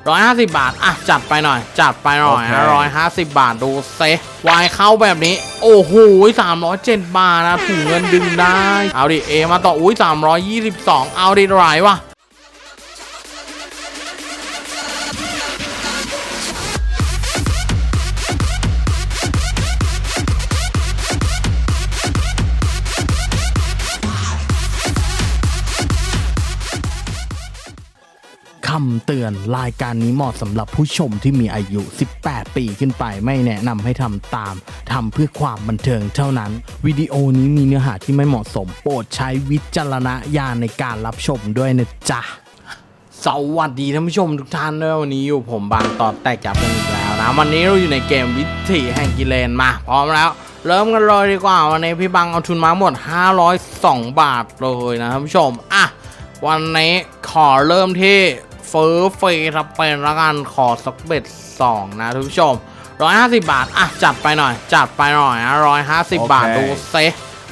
150 บาทอ่ะจัดไปหน่อยนะ150 บาทดูเซวายเข้าแบบนี้โอ้โห307 บาทนะถุงเงินดึงได้เอาดิเอมาต่ออุ้ย322เอาดิไหลวะคำเตือนรายการนี้เหมาะสำหรับผู้ชมที่มีอายุ 18 ปีขึ้นไปไม่แนะนำให้ทำตามทำเพื่อความบันเทิงเท่านั้นวิดีโอนี้มีเนื้อหาที่ไม่เหมาะสมโปรดใช้วิจารณญาณในการรับชมด้วยนะจ๊ะสวัสดีท่านผู้ชมทุกท่านด้วยวันนี้อยู่ผมบางตอนแตกจับกันอีกแล้วนะวันนี้เราอยู่ในเกมวิถีแห่งกิเลนมาพร้อมแล้วเริ่มกันเลยดีกว่าวันนี้พี่บังเอาทุนมาหมด502 บาทเลยนะท่านผู้ชมอ่ะวันนี้ขอเริ่มที่เฟอร์เฟย์ทับเป็นละกันขอสักเบ็ด2นะทุกผู้ชม150 บาทอ่ะจัดไปหน่อยนะ150 บาทดูเซ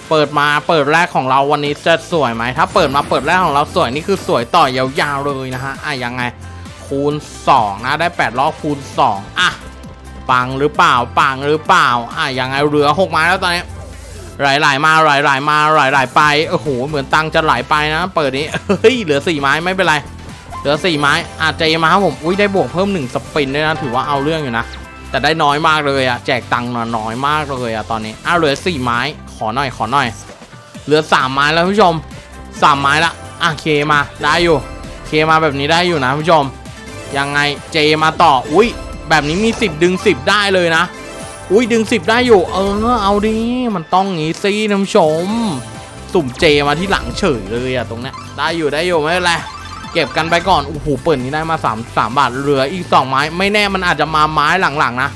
เปิดแรกของเราวันนี้จะสวยไหมถ้าเปิดแรกของเราสวยนี่คือสวยต่อยาวๆเลยนะฮะอ่ะยังไงคูณ2นะได้8รอบคูณ2อ่ะปังหรือเปล่าอ่ะยังไงเหลือ6ไม้แล้วตอนนี้ไหลมาไปโอ้โหเหมือนตังจะไหลไปนะเปิดนี้เฮ้ยเหลือ4ไม้ไม่เป็นไรเหลือ4ไม้อาจจะมาครับผมอุ้ยได้บวกเพิ่ม1สปินด้วยนะถือว่าเอาเรื่องอยู่นะแต่ได้น้อยมากเลยอะแจกตังค์น้อยมากเลยอะตอนนี้เหลือ4ไม้ขอหน่อยเหลือ3ไม้แล้วผู้ชม3ไม้ละเคมาได้อยู่เคมาแบบนี้ได้อยู่นะผู้ชมยังไงเจมาต่ออุ้ยแบบนี้มี10ดึง10ได้เลยนะอุ้ยดึง10ได้อยู่เอาดิมันต้องงี้สิท่านผู้ชมสุ่มเจมาที่หลังเฉยเลยอะตรงเนี้ยได้อยู่ไม่เป็นไรเก็บกันไปก่อนโอ้โหเปิดนี้ได้มา3บาทเหลืออีก2ไม้ไม่แน่มันอาจจะมาไม้หลังๆนะ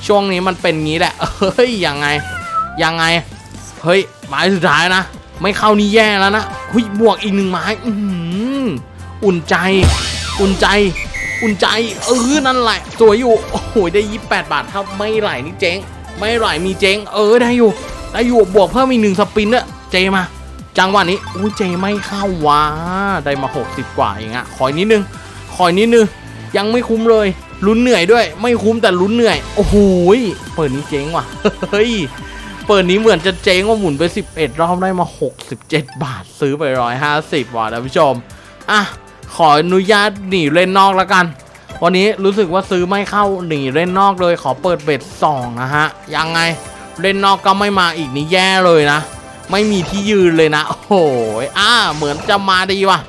ช่วงนี้มันเป็นงี้แหละเฮ้ยยังไงเฮ้ยไม้สุดท้ายนะไม่เข้านี่แย่แล้วนะเฮ้ยบวกอีก1ไม้อุ่นใจนั่นแหละสวยอยู่โอ้โหได้28 บาทถ้าไม่ไหลนี่เจ๊งไม่ไหลมีเจ๊งได้อยู่บวกเพิ่มอีก1สปินด้วยเจมาจังหวะนี้อุ้ยเจไม่เข้าวะได้มา60 กว่าเองอะขอนิดนึงยังไม่คุ้มเลยลุ้นเหนื่อยด้วยไม่คุ้มแต่ลุ้นเหนื่อยโอ้โหเปิดนี้เจ๊งว่ะเฮ้ยเปิดนี้เหมือนจะเจ๊งว่าหมุนไป11รอบได้มา67 บาทซื้อไป150 บาทนะผู้ชมขออนุญาตหนีเล่นนอกแล้วกันวันนี้รู้สึกว่าซื้อไม่เข้าหนีเล่นนอกเลยขอเปิดเบ็ด2นะฮะยังไงเล่นนอกก็ไม่มาอีกนี่แย่เลยนะไม่มีที่ยืนเลยนะโอ้โหเหมือนจะมาดีว่ะ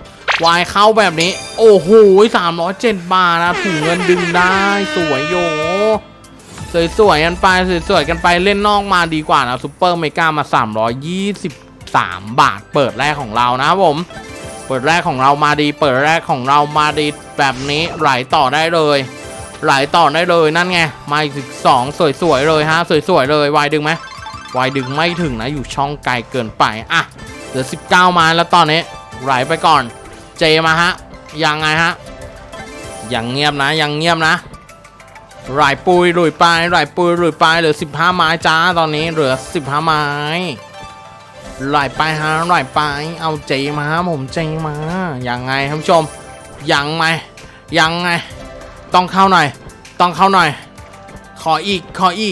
วายเข้าแบบนี้โอ้โห307 บาทนะถุงเงินดึงได้สวยโยสวยกันไปเล่นนอกมาดีกว่านะซุปเปอร์เมกามา323 บาทเปิดแรกของเรานะผมเปิดแรกของเรามาดีแบบนี้ไหลต่อได้เลยนั่นไงมาอีก2สวยเลยฮะสวยเลยวายดึงไหมวายดึงไม่ถึงนะอยู่ช่องไกลเกินไปเหลือ19มาแล้วตอนนี้ไหลไปก่อนเจมาฮะยังไงฮะยังเงียบนะไหลปุยลุยไปเหลือ15ไม้จ้าตอนนี้เหลือ15ไม้ไหลไปฮะเอาเจมาผมเจมายังไงท่านผู้ชมยังไงต้องเข้าหน่อยขออี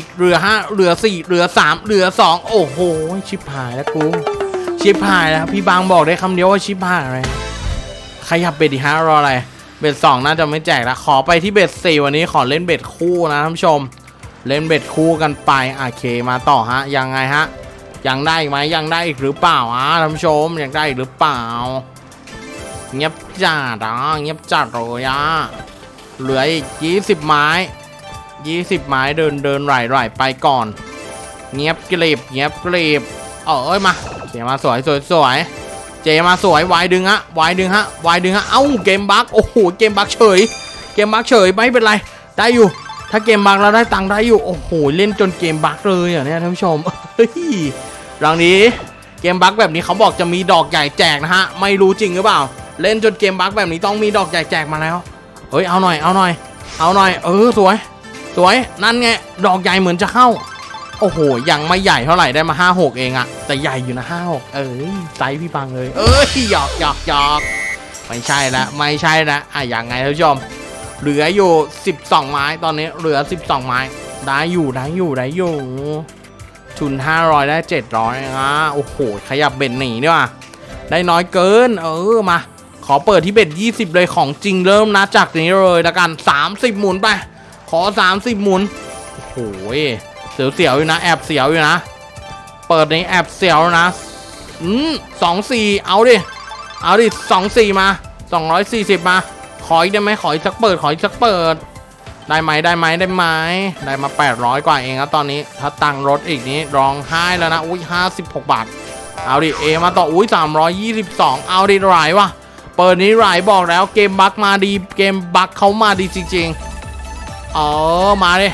กเหลือ5เหลือ4เหลือ3เหลือ2โอ้โหชิบหายแล้วกูพี่บางบอกได้คำเดียวว่าชิบหายอะไรขยับเบ็ดอีกรออะไรเบ็ด2น่าจะไม่แจกแล้วขอไปที่เบ็ด4วันนี้ขอเล่นเบ็ดคู่นะท่านผู้ชมเล่นเบ็ดคู่กันไปเคมาต่อฮะยังไงฮะยังได้อีกไหมยังได้อีกหรือเปล่าท่านผู้ชมยังได้อีกหรือเปล่าเงียบจัดเลยเหลืออีก20 ไม้เดินไหลไปก่อนเงียบกรีบมาเจมาสวยเจมาสวยวายดึงฮะเอ้าเกมบั๊กโอ้โหเกมบั๊กเฉยไม่เป็นไรได้อยู่ถ้าเกมบั๊กแล้วได้ตังค์ได้อยู่โอ้โหเล่นจนเกมบั๊กเลยเนี่ยท่านผู้ชมหลังนี้เกมบั๊กแบบนี้เขาบอกจะมีดอกใหญ่แจกนะฮะไม่รู้จริงหรือเปล่าเล่นจนเกมบั๊กแบบนี้ต้องมีดอกใหญ่แจกมาแล้วเฮ้ยเอาหน่อยสวยนั่นไงดอกใหญ่เหมือนจะเข้าโอ้โหยังไม่ใหญ่เท่าไหร่ได้มา56เองอะแต่ใหญ่อยู่นะ56ไซส์พี่บังเลยหยอกไม่ใช่ละยังไงท่านผู้ชม เหลืออยู่12ไม้ตอนนี้เหลือ12ไม้ได้อยู่ทุน500ได้700นะโอ้โหขยับเบ็ดหนีดีกว่าได้น้อยเกินมาขอเปิดที่เบ็ด20เลยของจริงเริ่มนะจากนี้เลยละกัน30หมุนไปขอ30หมุนโอ้โหเสียวอยู่นะแอบเสียวอยู่นะเปิดนี้แอบเสียวนะ24เอาดิ24มา240มาขออีกได้ไหมขออีกสักเปิดได้ไหมได้มา800กว่าเองครับตอนนี้ถ้าตังรถอีกนี้ร้องไห้แล้วนะอุ้ย56 บาทเอาดิเอมาต่ออุ้ย322เอาดิไหลวะเปิดนี้ไหลบอกแล้วเกมบั๊กมาดีเกมบั๊กเขามาดีจริงๆมาดิ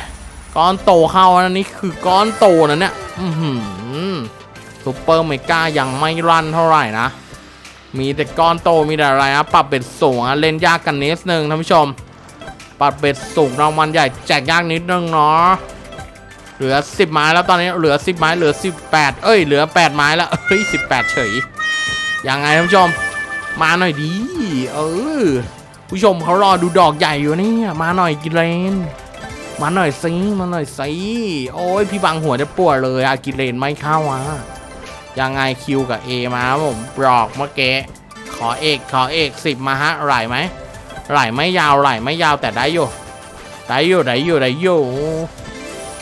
ก้อนโตเข้านะนี่คือก้อนโตนะเนี่ยซุปเปอร์เมกายังไม่รันเท่าไหร่นะมีแต่ก้อนโตมีแต่อะไรนะปรับเบ็ดสูงเล่นยากกันนิดนึงท่านผู้ชมปรับเบ็ดสูงรางวัลใหญ่แจกยากนิดนึงเนาะเหลือ10ไม้แล้วตอนนี้เหลือ10ไม้เหลือ18เหลือ8ไม้แล้ว18เฉยยังไงท่านผู้ชมมาหน่อยดีผู้ชมเขารอดูดอกใหญ่อยู่นี่มาหน่อยกิเลนมาหน่อยสิโอ้ยพี่บังหัวจะปวดเลยกิเลนไม่เข้ายังไงคิวกับ A มาผมบอกเมื่อกี้ขอเอก10มาฮะไหลไหมไหลไม่ยาวแต่ได้อยู่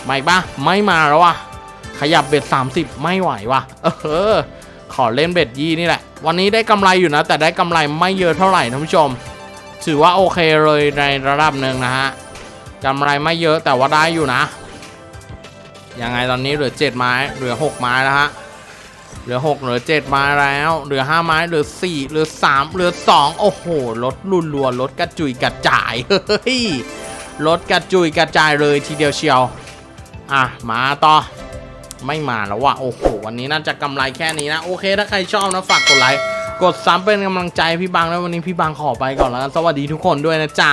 ไม่ปะไม่มาแล้ววะขยับเบ็ด30ไม่ไหววะขอเล่นเบ็ดยี่นี่แหละวันนี้ได้กำไรอยู่นะแต่ได้กำไรไม่เยอะเท่าไหร่ท่านผู้ชมถือว่าโอเคเลยในระดับหนึ่งนะฮะกำไรไม่เยอะแต่ว่าได้อยู่นะยังไงตอนนี้เหลือ7ไม้เหลือ6ไม้แล้วฮะเหลือ6เหลือ7ไม้แล้วเหลือ5ไม้เหลือ4เหลือ3เหลือ2โอ้โหลดรัวลดกระจุยกระจายลดกระจุยกระจายเลยทีเดียวเชียวมาต่อไม่มาแล้วว่ะโอ้โหวันนี้น่าจะกำไรแค่นี้นะโอเคถ้าใครชอบนะฝากกดไลค์กดซับเป็นกำลังใจพี่บังแล้ววันนี้พี่บังขอไปก่อนแล้วกันสวัสดีทุกคนด้วยนะจ๊ะ